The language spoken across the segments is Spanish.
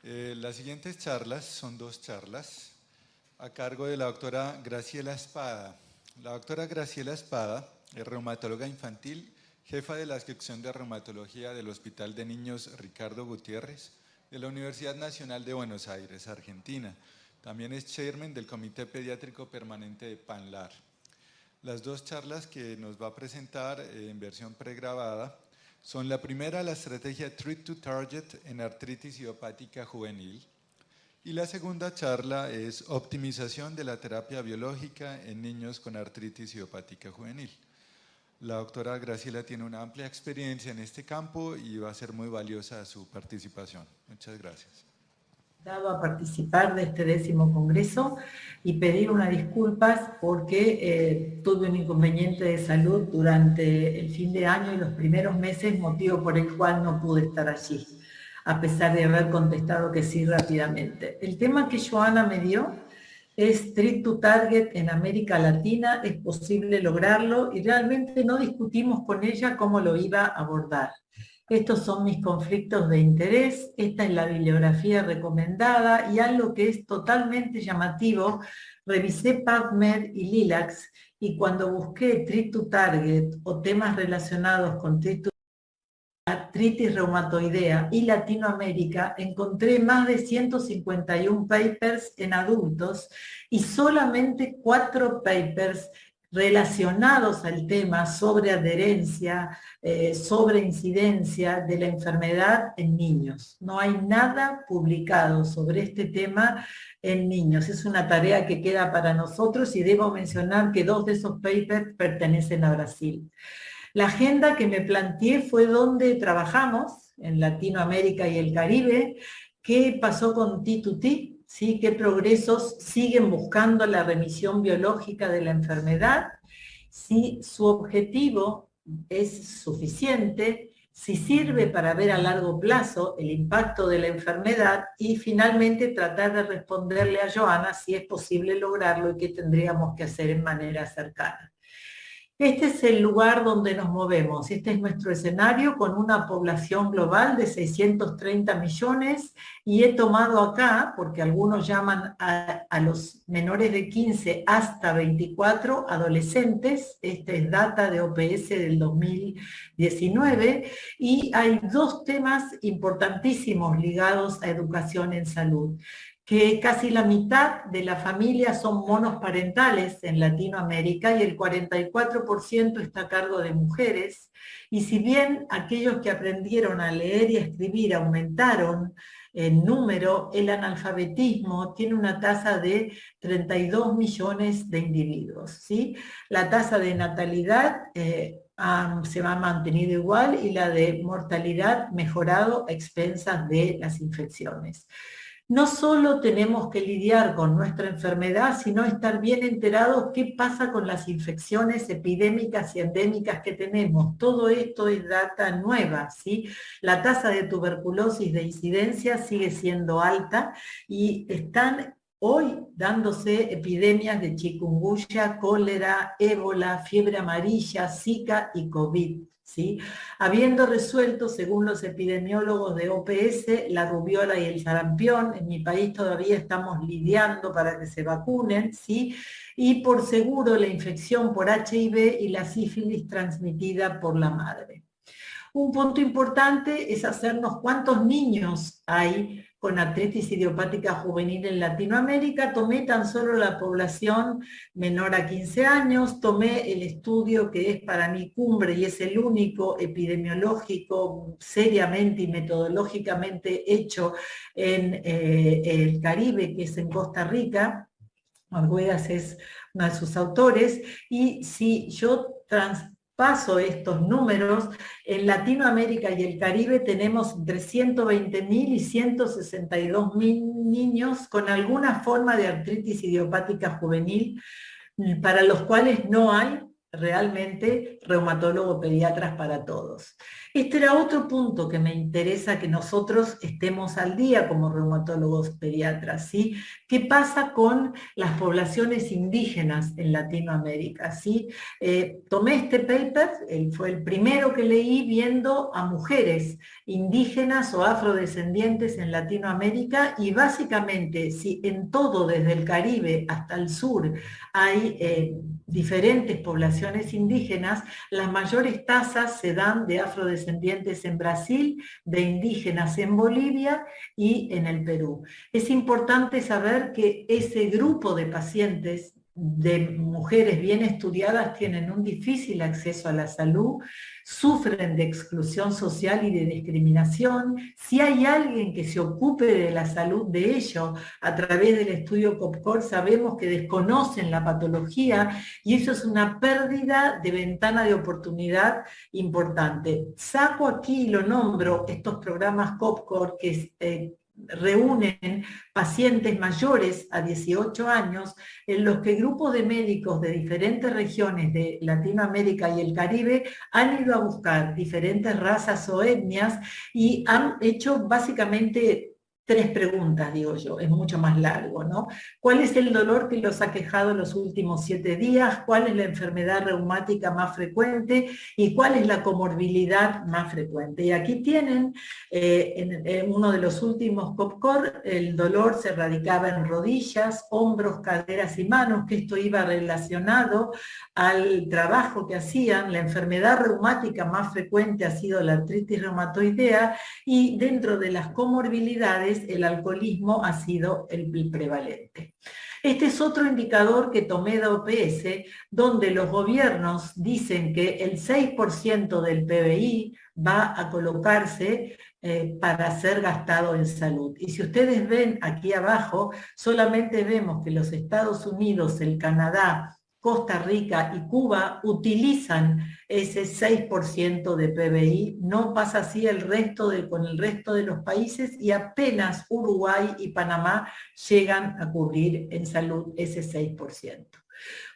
Las siguientes charlas son dos charlas a cargo de la doctora Graciela Espada. La doctora Graciela Espada es reumatóloga infantil, jefa de la sección de reumatología del Hospital de Niños Ricardo Gutiérrez de la Universidad Nacional de Buenos Aires, Argentina. También es chairman del Comité Pediátrico Permanente de PANLAR. Las dos charlas que nos va a presentar en versión pregrabada son la primera, la estrategia Treat to Target en artritis idiopática juvenil, y la segunda charla es optimización de la terapia biológica en niños con artritis idiopática juvenil. La doctora Graciela tiene una amplia experiencia en este campo y va a ser muy valiosa su participación. Muchas gracias. A participar de este 10º congreso y pedir unas disculpas porque tuve un inconveniente de salud durante el fin de año y los primeros meses, motivo por el cual no pude estar allí, a pesar de haber contestado que sí rápidamente. El tema que Joana me dio es Treat to Target en América Latina, es posible lograrlo y realmente no discutimos con ella cómo lo iba a abordar. Estos son mis conflictos de interés, esta es la bibliografía recomendada y algo que es totalmente llamativo, revisé PubMed y Lilacs y cuando busqué Treat to Target o temas relacionados con Treat to artritis reumatoidea y Latinoamérica, encontré más de 151 papers en adultos y solamente 4 papers relacionados al tema sobre adherencia, sobre incidencia de la enfermedad en niños. No hay nada publicado sobre este tema en niños. Es una tarea que queda para nosotros y debo mencionar que 2 de esos papers pertenecen a Brasil. La agenda que me planteé fue donde trabajamos, en Latinoamérica y el Caribe, qué pasó con T2T, ¿sí? ¿Qué progresos siguen buscando la remisión biológica de la enfermedad? Si su objetivo es suficiente, si sirve para ver a largo plazo el impacto de la enfermedad y finalmente tratar de responderle a Joana si es posible lograrlo y qué tendríamos que hacer en manera cercana. Este es el lugar donde nos movemos, este es nuestro escenario con una población global de 630 millones y he tomado acá, porque algunos llaman a los menores de 15 hasta 24 adolescentes, esta es data de OPS del 2019 y hay 2 temas importantísimos ligados a educación en salud, que casi la mitad de la familia son monoparentales en Latinoamérica y el 44% está a cargo de mujeres. Y si bien aquellos que aprendieron a leer y a escribir aumentaron en número, el analfabetismo tiene una tasa de 32 millones de individuos, ¿sí? La tasa de natalidad se va mantenido igual y la de mortalidad mejorado a expensas de las infecciones. No solo tenemos que lidiar con nuestra enfermedad, sino estar bien enterados qué pasa con las infecciones epidémicas y endémicas que tenemos. Todo esto es data nueva, ¿sí? La tasa de tuberculosis de incidencia sigue siendo alta y están hoy dándose epidemias de chikungunya, cólera, ébola, fiebre amarilla, Zika y COVID. ¿Sí? Habiendo resuelto, según los epidemiólogos de OPS, la rubiola y el sarampión, en mi país todavía estamos lidiando para que se vacunen, ¿sí? Y por seguro la infección por HIV y la sífilis transmitida por la madre. Un punto importante es hacernos cuántos niños hay con artritis idiopática juvenil en Latinoamérica. Tomé tan solo la población menor a 15 años, tomé el estudio que es para mí cumbre y es el único epidemiológico seriamente y metodológicamente hecho en el Caribe, que es en Costa Rica. Arguedas es uno de sus autores, y si yo traspaso estos números, en Latinoamérica y el Caribe tenemos entre 120.000 y 162.000 niños con alguna forma de artritis idiopática juvenil, para los cuales no hay realmente reumatólogo pediatras para todos. Este era otro punto que me interesa que nosotros estemos al día como reumatólogos pediatras, ¿sí? ¿Qué pasa con las poblaciones indígenas en Latinoamérica? ¿Sí? Tomé este paper, fue el primero que leí viendo a mujeres indígenas o afrodescendientes en Latinoamérica y básicamente si en todo desde el Caribe hasta el sur hay diferentes poblaciones indígenas, las mayores tasas se dan de afrodescendientes en Brasil, de indígenas en Bolivia y en el Perú. Es importante saber que ese grupo de pacientes de mujeres bien estudiadas tienen un difícil acceso a la salud, sufren de exclusión social y de discriminación. Si hay alguien que se ocupe de la salud de ellos a través del estudio COPCOR, sabemos que desconocen la patología y eso es una pérdida de ventana de oportunidad importante. Saco aquí y lo nombro, estos programas COPCOR que reúnen pacientes mayores a 18 años, en los que grupos de médicos de diferentes regiones de Latinoamérica y el Caribe han ido a buscar diferentes razas o etnias y han hecho básicamente 3 preguntas, digo yo, es mucho más largo, ¿no? ¿Cuál es el dolor que los ha quejado los últimos 7 días? ¿Cuál es la enfermedad reumática más frecuente? ¿Y cuál es la comorbilidad más frecuente? Y aquí tienen, en uno de los últimos COPCOR, el dolor se radicaba en rodillas, hombros, caderas y manos, que esto iba relacionado al trabajo que hacían. La enfermedad reumática más frecuente ha sido la artritis reumatoidea y dentro de las comorbilidades el alcoholismo ha sido el prevalente. Este es otro indicador que tomé de OPS, donde los gobiernos dicen que el 6% del PBI va a colocarse para ser gastado en salud. Y si ustedes ven aquí abajo, solamente vemos que los Estados Unidos, el Canadá, Costa Rica y Cuba utilizan ese 6% de PBI, no pasa así con el resto de los países y apenas Uruguay y Panamá llegan a cubrir en salud ese 6%.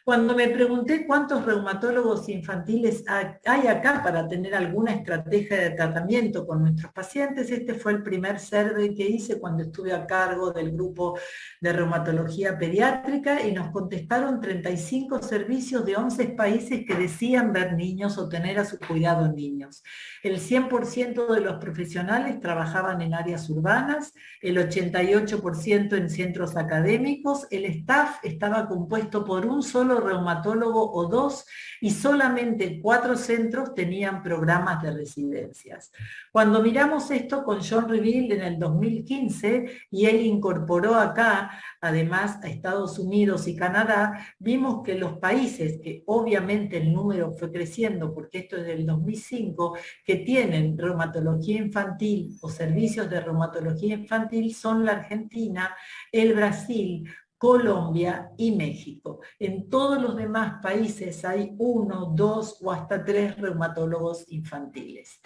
Cuando me pregunté cuántos reumatólogos infantiles hay acá para tener alguna estrategia de tratamiento con nuestros pacientes, este fue el primer survey que hice cuando estuve a cargo del grupo de reumatología pediátrica y nos contestaron 35 servicios de 11 países que decían ver niños o tener a su cuidado niños. El 100% de los profesionales trabajaban en áreas urbanas, el 88% en centros académicos, el staff estaba compuesto por un solo reumatólogo o 2 y solamente 4 centros tenían programas de residencias. Cuando miramos esto con John Reveal en el 2015 y él incorporó acá, además a Estados Unidos y Canadá, vimos que los países, que obviamente el número fue creciendo porque esto es del 2005, que tienen reumatología infantil o servicios de reumatología infantil son la Argentina, el Brasil, Colombia y México. En todos los demás países hay 1, 2 o hasta 3 reumatólogos infantiles.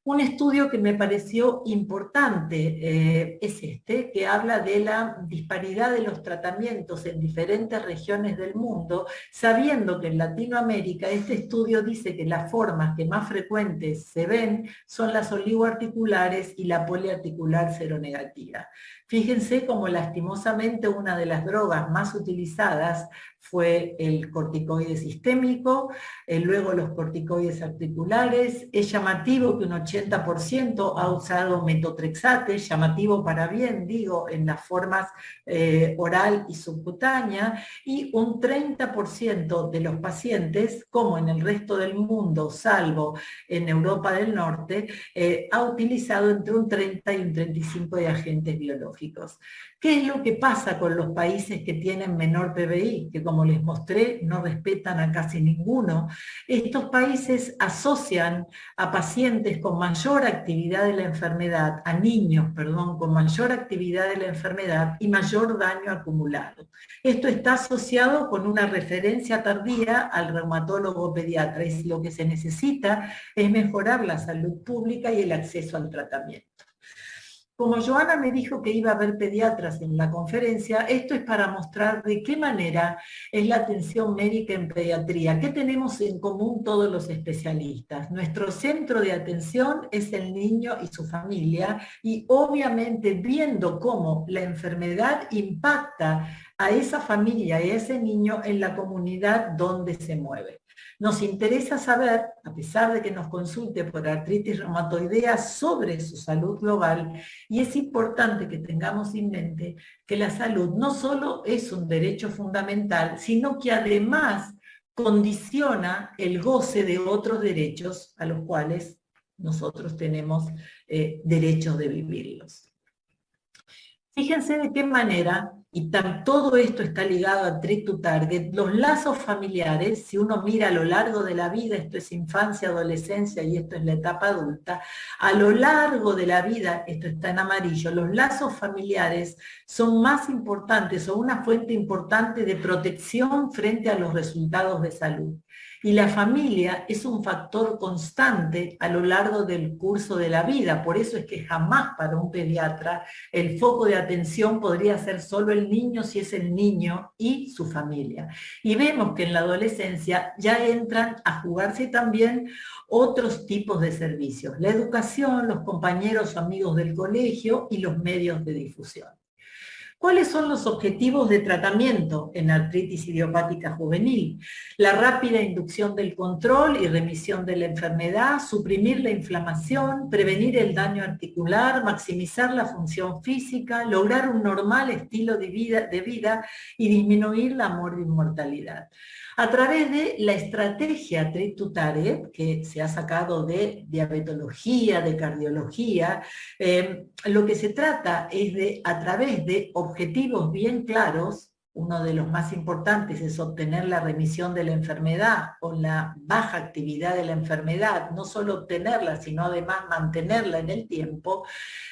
Un estudio que me pareció importante es este, que habla de la disparidad de los tratamientos en diferentes regiones del mundo, sabiendo que en Latinoamérica este estudio dice que las formas que más frecuentes se ven son las oligoarticulares y la poliarticular seronegativa. Fíjense cómo lastimosamente una de las drogas más utilizadas fue el corticoide sistémico, luego los corticoides articulares. Es llamativo que un 80% ha usado metotrexate, llamativo para bien, digo, en las formas oral y subcutánea, y un 30% de los pacientes, como en el resto del mundo, salvo en Europa del Norte, ha utilizado entre un 30 y un 35 de agentes biológicos. ¿Qué es lo que pasa con los países que tienen menor PBI? Que como les mostré, no respetan a casi ninguno. Estos países asocian a pacientes con mayor actividad de la enfermedad, a niños, perdón, con mayor actividad de la enfermedad y mayor daño acumulado. Esto está asociado con una referencia tardía al reumatólogo pediatra y lo que se necesita es mejorar la salud pública y el acceso al tratamiento. Como Joana me dijo que iba a haber pediatras en la conferencia, esto es para mostrar de qué manera es la atención médica en pediatría, qué tenemos en común todos los especialistas. Nuestro centro de atención es el niño y su familia, y obviamente viendo cómo la enfermedad impacta a esa familia y a ese niño en la comunidad donde se mueve. Nos interesa saber, a pesar de que nos consulte por artritis reumatoidea, sobre su salud global, y es importante que tengamos en mente que la salud no solo es un derecho fundamental, sino que además condiciona el goce de otros derechos a los cuales nosotros tenemos derecho de vivirlos. Fíjense de qué manera, y todo esto está ligado a Treat to Target, los lazos familiares, si uno mira a lo largo de la vida, esto es infancia, adolescencia y esto es la etapa adulta, a lo largo de la vida, esto está en amarillo, los lazos familiares son más importantes, son una fuente importante de protección frente a los resultados de salud. Y la familia es un factor constante a lo largo del curso de la vida, por eso es que jamás para un pediatra el foco de atención podría ser solo el niño si es el niño y su familia. Y vemos que en la adolescencia ya entran a jugarse también otros tipos de servicios, la educación, los compañeros o amigos del colegio y los medios de difusión. ¿Cuáles son los objetivos de tratamiento en artritis idiopática juvenil? La rápida inducción del control y remisión de la enfermedad, suprimir la inflamación, prevenir el daño articular, maximizar la función física, lograr un normal estilo de vida y disminuir la mortalidad. A través de la estrategia Treat to Target, que se ha sacado de diabetología, de cardiología, lo que se trata es de, a través de objetivos bien claros, uno de los más importantes es obtener la remisión de la enfermedad o la baja actividad de la enfermedad, no solo obtenerla, sino además mantenerla en el tiempo.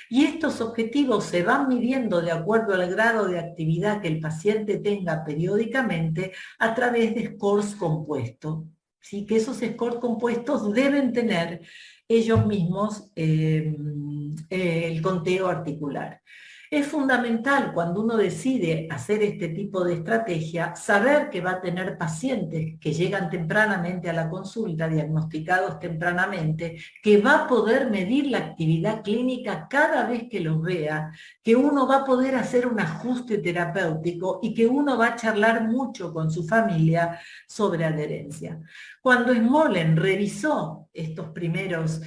Y estos objetivos se van midiendo de acuerdo al grado de actividad que el paciente tenga periódicamente a través de scores compuestos. ¿Sí? Que esos scores compuestos deben tener ellos mismos el conteo articular. Es fundamental cuando uno decide hacer este tipo de estrategia saber que va a tener pacientes que llegan tempranamente a la consulta, diagnosticados tempranamente, que va a poder medir la actividad clínica cada vez que los vea, que uno va a poder hacer un ajuste terapéutico y que uno va a charlar mucho con su familia sobre adherencia. Cuando Smolen revisó estas primeras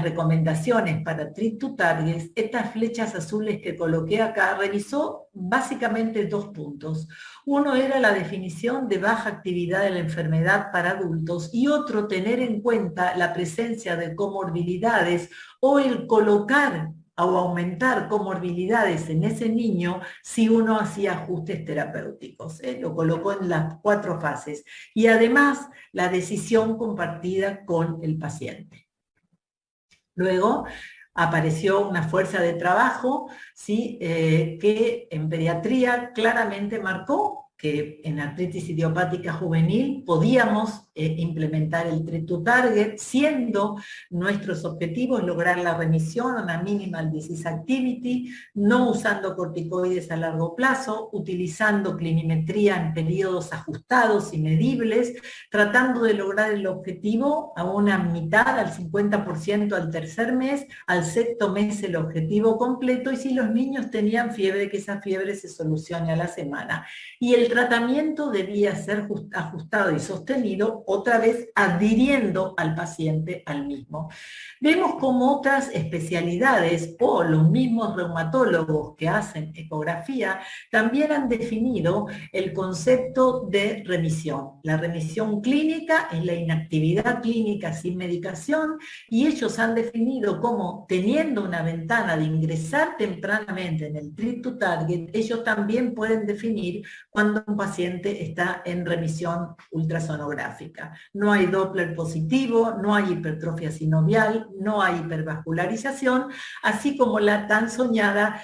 recomendaciones para Treat to Target, estas flechas azules que coloqué acá, revisó básicamente dos puntos. Uno era la definición de baja actividad de la enfermedad para adultos y otro, tener en cuenta la presencia de comorbilidades o el colocar o aumentar comorbilidades en ese niño si uno hacía ajustes terapéuticos. Lo colocó en las 4 fases. Y además, la decisión compartida con el paciente. Luego, apareció una fuerza de trabajo, ¿sí? Que en pediatría claramente marcó que en artritis idiopática juvenil podíamos implementar el Treat to Target, siendo nuestros objetivos lograr la remisión, una minimal disease activity, no usando corticoides a largo plazo, utilizando clinimetría en periodos ajustados y medibles, tratando de lograr el objetivo a una mitad, al 50% al tercer mes, al sexto mes el objetivo completo, y si los niños tenían fiebre, que esa fiebre se solucione a la semana. Y el tratamiento debía ser ajustado y sostenido, otra vez adhiriendo al paciente al mismo. Vemos como otras especialidades o los mismos reumatólogos que hacen ecografía también han definido el concepto de remisión. La remisión clínica es la inactividad clínica sin medicación, y ellos han definido como, teniendo una ventana de ingresar tempranamente en el Treat to Target, ellos también pueden definir cuando un paciente está en remisión ultrasonográfica. No hay Doppler positivo, no hay hipertrofia sinovial, no hay hipervascularización, así como la tan soñada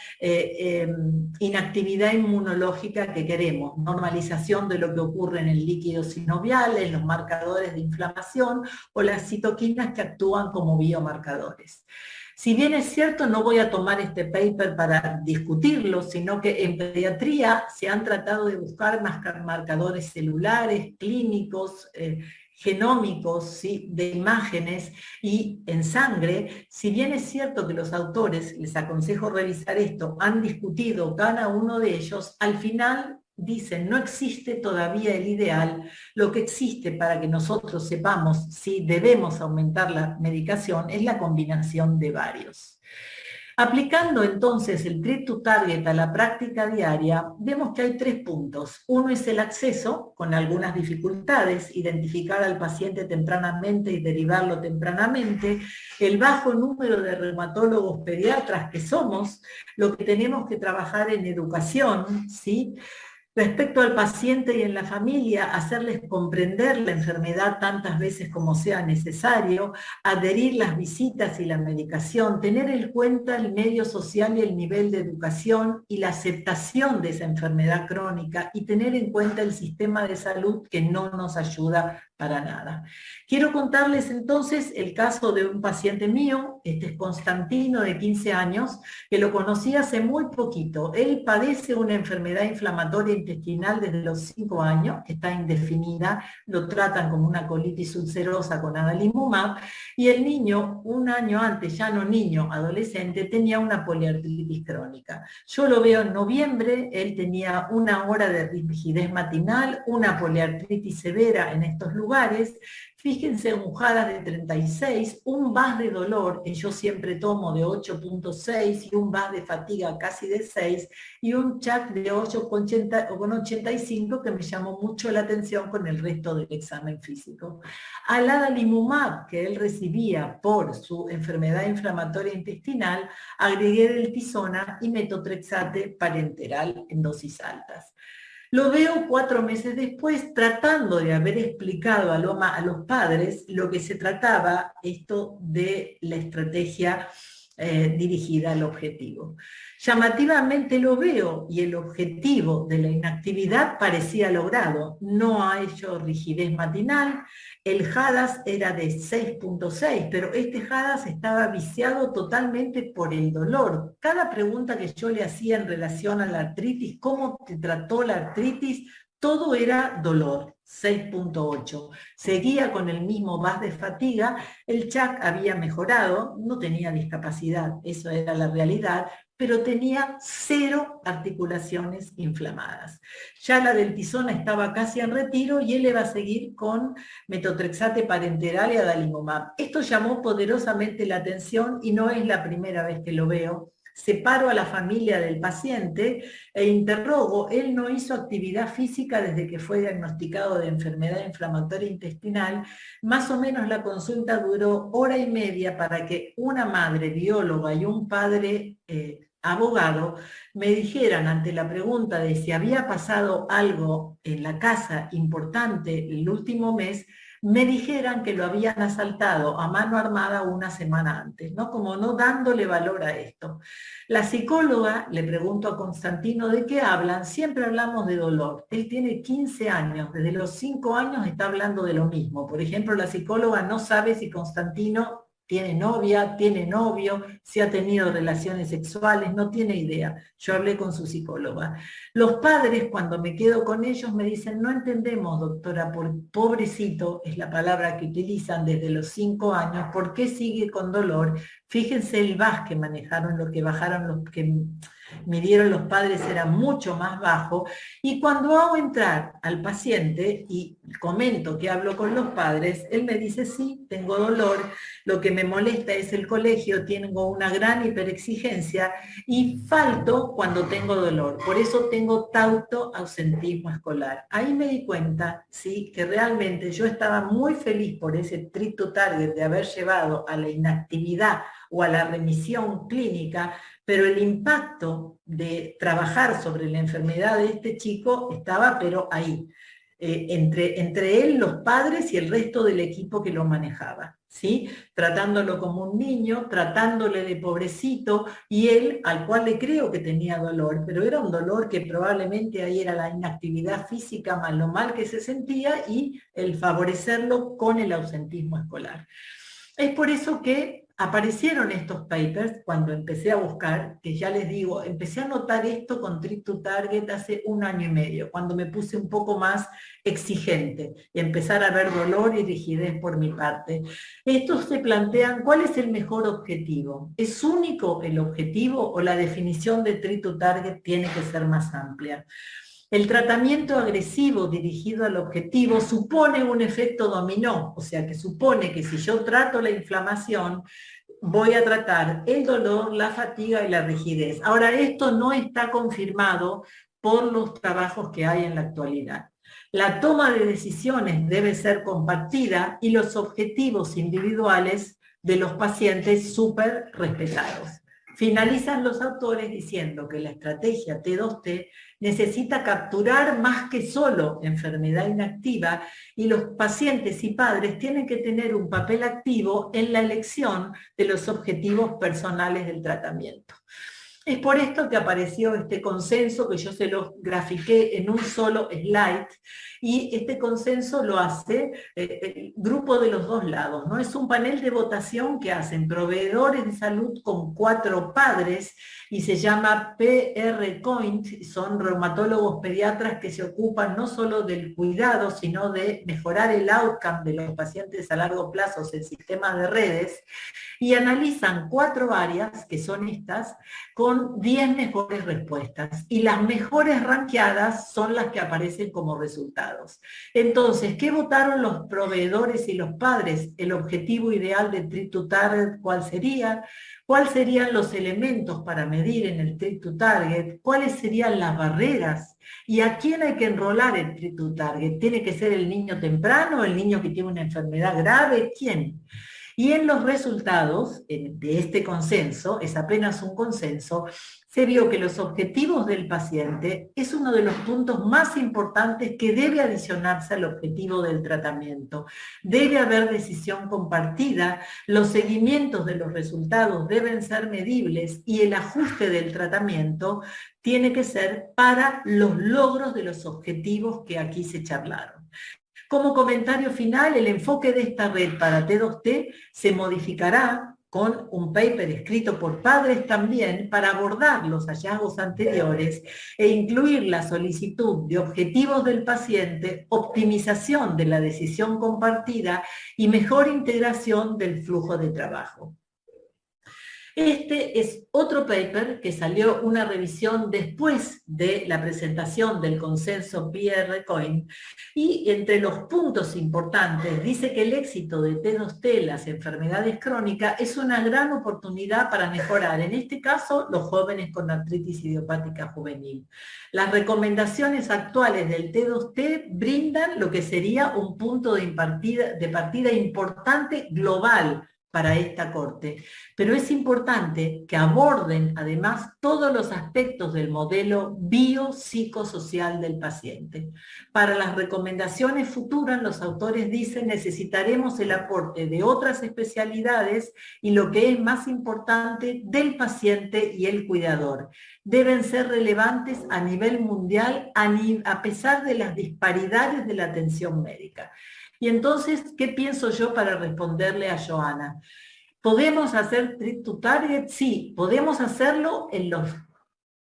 inactividad inmunológica que queremos, normalización de lo que ocurre en el líquido sinovial, en los marcadores de inflamación o las citoquinas que actúan como biomarcadores. Si bien es cierto, no voy a tomar este paper para discutirlo, sino que en pediatría se han tratado de buscar marcadores celulares, clínicos, genómicos, ¿sí?, de imágenes y en sangre. Si bien es cierto que los autores, les aconsejo revisar esto, han discutido cada uno de ellos, al final dicen, no existe todavía el ideal, lo que existe para que nosotros sepamos si debemos aumentar la medicación es la combinación de varios. Aplicando entonces el Treat to Target a la práctica diaria, vemos que hay 3 puntos. Uno es el acceso, con algunas dificultades, identificar al paciente tempranamente y derivarlo tempranamente, el bajo número de reumatólogos pediatras que somos, lo que tenemos que trabajar en educación, ¿sí?, respecto al paciente y en la familia, hacerles comprender la enfermedad tantas veces como sea necesario, adherir las visitas y la medicación, tener en cuenta el medio social y el nivel de educación y la aceptación de esa enfermedad crónica y tener en cuenta el sistema de salud que no nos ayuda para nada. Quiero contarles entonces el caso de un paciente mío, este es Constantino, de 15 años, que lo conocí hace muy poquito. Él padece una enfermedad inflamatoria intestinal desde los 5 años, que está indefinida, lo tratan como una colitis ulcerosa con adalimumab, y el niño, un año antes, ya no niño, adolescente, tenía una poliartritis crónica. Yo lo veo en noviembre, él tenía 1 hora de rigidez matinal, una poliartritis severa en estos lugares. Fíjense, Mujadas de 36, un VAS de dolor, que yo siempre tomo de 8.6, y un VAS de fatiga casi de 6, y un CHAC de 8,85 que me llamó mucho la atención con el resto del examen físico. Al adalimumab que él recibía por su enfermedad inflamatoria intestinal, agregué deltisona y metotrexate parenteral en dosis altas. Lo veo 4 meses después tratando de haber explicado a los padres lo que se trataba, esto de la estrategia dirigida al objetivo. Llamativamente lo veo y el objetivo de la inactividad parecía logrado. No ha hecho rigidez matinal, el HADAS era de 6.6, pero este HADAS estaba viciado totalmente por el dolor. Cada pregunta que yo le hacía en relación a la artritis, cómo te trató la artritis, todo era dolor, 6.8. Seguía con el mismo VAS de fatiga, el CHAC había mejorado, no tenía discapacidad, eso era la realidad, pero tenía 0 articulaciones inflamadas. Ya la deltisona estaba casi en retiro y él iba a seguir con metotrexate parenteral y adalimumab. Esto llamó poderosamente la atención y no es la primera vez que lo veo. Separo a la familia del paciente e interrogo, él no hizo actividad física desde que fue diagnosticado de enfermedad inflamatoria intestinal, más o menos la consulta duró 1h30 para que una madre bióloga y un padre abogado me dijeran ante la pregunta de si había pasado algo en la casa importante el último mes, me dijeran que lo habían asaltado a mano armada 1 semana antes, ¿no? Como no dándole valor a esto. La psicóloga, le pregunto a Constantino de qué hablan, siempre hablamos de dolor. Él tiene 15 años, desde los 5 años está hablando de lo mismo. Por ejemplo, la psicóloga no sabe si Constantino tiene novia, tiene novio, si ha tenido relaciones sexuales, no tiene idea. Yo hablé con su psicóloga. Los padres, cuando me quedo con ellos, me dicen, no entendemos, doctora, pobrecito, es la palabra que utilizan desde los 5 años, ¿por qué sigue con dolor? Fíjense el VAS que manejaron, lo que bajaron, los que midieron los padres era mucho más bajo, y cuando hago entrar al paciente y comento que hablo con los padres, él me dice, sí, tengo dolor, lo que me molesta es el colegio, tengo una gran hiperexigencia y falto cuando tengo dolor, por eso tengo tauto ausentismo escolar. Ahí me di cuenta, sí, que realmente yo estaba muy feliz por ese Treat to Target de haber llevado a la inactividad o a la remisión clínica, pero el impacto de trabajar sobre la enfermedad de este chico estaba pero ahí, entre él, los padres y el resto del equipo que lo manejaba, ¿sí? Tratándolo como un niño, tratándole de pobrecito, y él, al cual le creo que tenía dolor, pero era un dolor que probablemente ahí era la inactividad física más lo mal que se sentía y el favorecerlo con el ausentismo escolar. Es por eso que aparecieron estos papers cuando empecé a buscar, que ya les digo, empecé a notar esto con Treat to Target hace 1 año y medio, cuando me puse un poco más exigente y empezar a ver dolor y rigidez por mi parte. Estos se plantean, ¿cuál es el mejor objetivo? ¿Es único el objetivo o la definición de Treat to Target tiene que ser más amplia? El tratamiento agresivo dirigido al objetivo supone un efecto dominó, o sea que supone que si yo trato la inflamación, voy a tratar el dolor, la fatiga y la rigidez. Ahora, esto no está confirmado por los trabajos que hay en la actualidad. La toma de decisiones debe ser compartida y los objetivos individuales de los pacientes súper respetados. Finalizan los autores diciendo que la estrategia T2T necesita capturar más que solo enfermedad inactiva y los pacientes y padres tienen que tener un papel activo en la elección de los objetivos personales del tratamiento. Es por esto que apareció este consenso que yo se lo grafiqué en un solo slide, y este consenso lo hace el grupo de los dos lados, ¿no? Es un panel de votación que hacen proveedores de salud con 4 padres y se llama PRCoint, son reumatólogos pediatras que se ocupan no solo del cuidado, sino de mejorar el outcome de los pacientes a largo plazo en sistemas de redes, y analizan 4 áreas, que son estas, con 10 mejores respuestas, y las mejores rankeadas son las que aparecen como resultados. Entonces, ¿qué votaron los proveedores y los padres? El objetivo ideal de Treat to Target, ¿cuál sería? ¿Cuáles serían los elementos para medir en el Treat to Target? ¿Cuáles serían las barreras? ¿Y a quién hay que enrolar en Treat to Target? ¿Tiene que ser el niño temprano, el niño que tiene una enfermedad grave? ¿Quién? Y en los resultados de este consenso, es apenas un consenso, se vio que los objetivos del paciente es uno de los puntos más importantes que debe adicionarse al objetivo del tratamiento. Debe haber decisión compartida, los seguimientos de los resultados deben ser medibles y el ajuste del tratamiento tiene que ser para los logros de los objetivos que aquí se charlaron. Como comentario final, el enfoque de esta red para T2T se modificará con un paper escrito por padres también para abordar los hallazgos anteriores e incluir la solicitud de objetivos del paciente, optimización de la decisión compartida y mejor integración del flujo de trabajo. Este es otro paper que salió una revisión después de la presentación del consenso PRCoint, y entre los puntos importantes dice que el éxito de T2T en las enfermedades crónicas es una gran oportunidad para mejorar, en este caso, los jóvenes con artritis idiopática juvenil. Las recomendaciones actuales del T2T brindan lo que sería un punto de partida importante global para esta corte, pero es importante que aborden además todos los aspectos del modelo biopsicosocial del paciente. Para las recomendaciones futuras, los autores dicen, necesitaremos el aporte de otras especialidades y, lo que es más importante, del paciente y el cuidador. Deben ser relevantes a nivel mundial a pesar de las disparidades de la atención médica. Y entonces, ¿qué pienso yo para responderle a Joana? ¿Podemos hacer Treat to Target? Sí, podemos hacerlo en los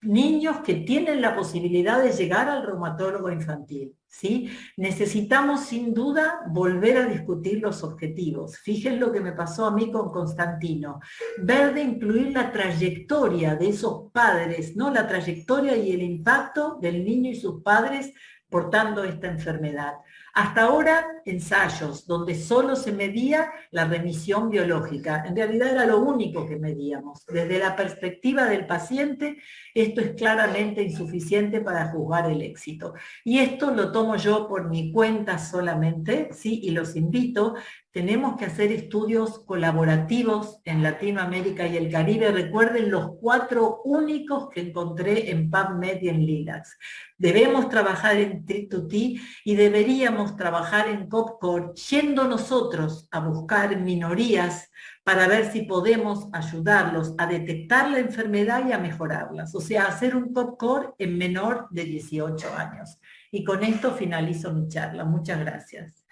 niños que tienen la posibilidad de llegar al reumatólogo infantil, ¿sí? Necesitamos sin duda volver a discutir los objetivos. Fíjense lo que me pasó a mí con Constantino. Ver de incluir la trayectoria de esos padres, ¿no? La trayectoria y el impacto del niño y sus padres portando esta enfermedad. Hasta ahora, ensayos donde solo se medía la remisión biológica. En realidad era lo único que medíamos. Desde la perspectiva del paciente, esto es claramente insuficiente para juzgar el éxito. Y esto lo tomo yo por mi cuenta solamente, ¿sí? Y los invito. Tenemos que hacer estudios colaborativos en Latinoamérica y el Caribe. Recuerden los 4 únicos que encontré en PubMed y en LILACS. Debemos trabajar en Treat2T y deberíamos trabajar en COPCOR, yendo nosotros a buscar minorías para ver si podemos ayudarlos a detectar la enfermedad y a mejorarlas. O sea, hacer un COPCOR en menor de 18 años. Y con esto finalizo mi charla. Muchas gracias.